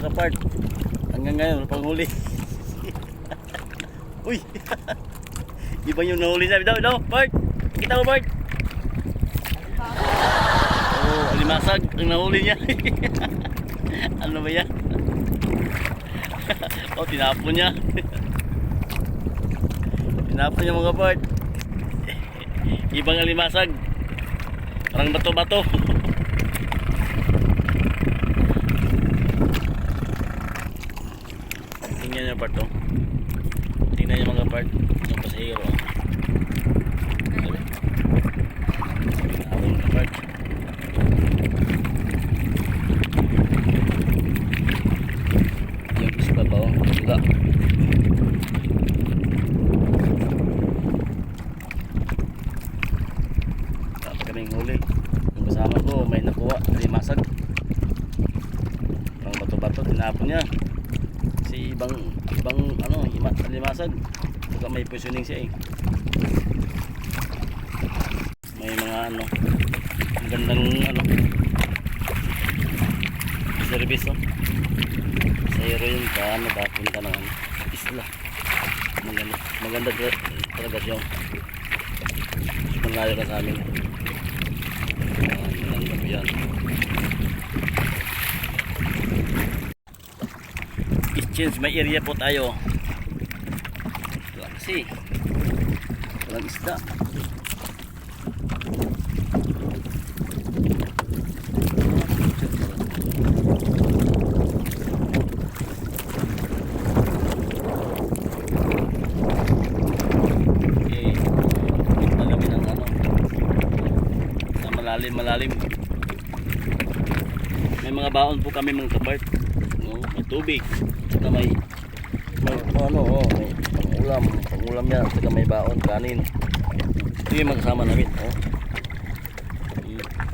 mga kapart. Hanggang ngayon, wala pang huli. Uy! Iba yung nahuli namin. Daw, Bart! Kita mo, Bart! Oh, alimasag ang nahuli niya. Ano ba yan? Oh, tinapon niya. Tinapon niya mga Bart. Ibang alimasag. Parang bato-bato. Tingnan niyo Bart, oh. Tingnan niyo mga Bart. Yung pasahero. Tinapon mga Bart. Yung ispa ba, oh. Enggak. Tapos kaming huli. Yung kasama ko may nakuha. Alimasag. Parang bato-bato. Tinapon niya. Si ibang ano, alimasag. Saka may positioning siya eh. May mga ano, ang gandang ano, service, oh. Sa hero yun, paano papunta ng isla. Maganda talaga siya. Malayo ka sa amin. Maganda po yan. Exchange, may area po tayo. Wala kasi walang isda. Malalim. May mga baon po kami mga kapart. No, may tubig. Saka may ano, may pangulam yan. Saka may baon, kanin. Ito yung mga kasama namin. Oh.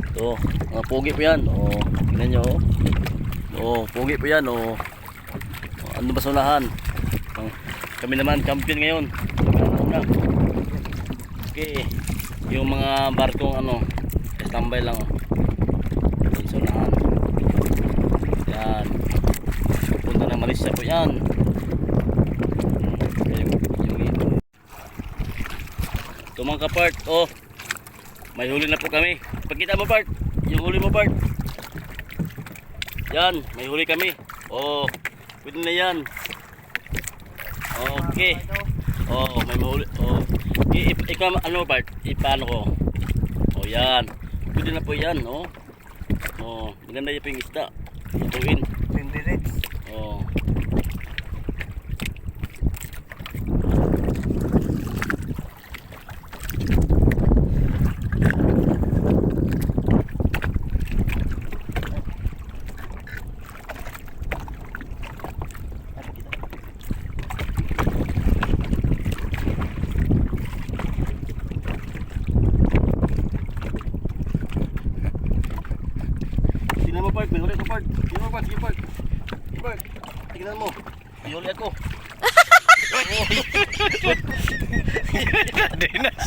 Ito, mga pogi po yan. Oh, tingnan nyo. Oh, pogi po yan. Oh. Ano ba sunahan? Kami naman champion ngayon. Okay. Yung mga barkong ano, tambay lang, oh. Sunahan. Yan. Punta ng Malaysia po yan. Ito mga kapart, oh. May huli na po kami. Pagkita mo part, yung huli mo part. Yan, may huli kami. Oh, pwede na yan. Okay. Oh, may huli. Oh. Ikaw ano part? Ipaano ko? Oh, yan. Pwede na po yan, no? Oh, maganda yung ping isda. Tutuin. 20 minutes. Oh. Tingnan mo Park, may huli ko Park. Tingnan mo Park, sige Park. Sige Park, tingnan mo. May huli ako. Dinas.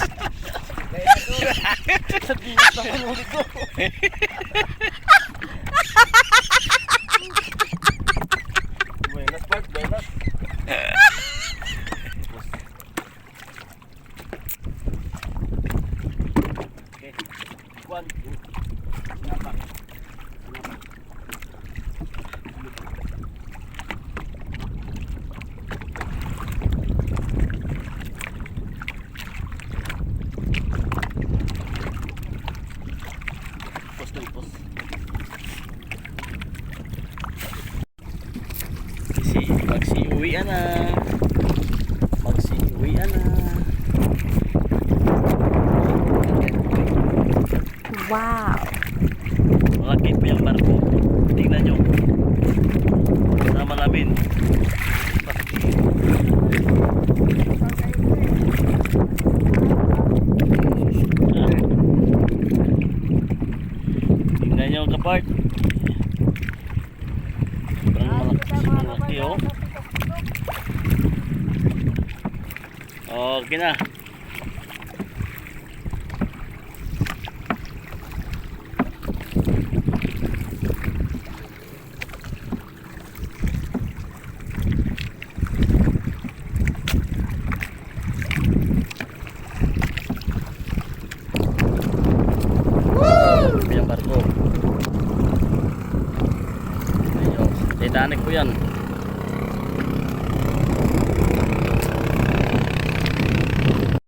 Dinas na ang huli ko. Buenas Park, buenas. Okay, 1, 2, napak. Magsiuwian na. Magsiuwian na. Wow. Malaki po yung barko. Tingnan nyo. Sama namin. Tingnan nyo kapart. Sobrang malaki, oh. Okay na. barko. Ayun, Titanic po yan.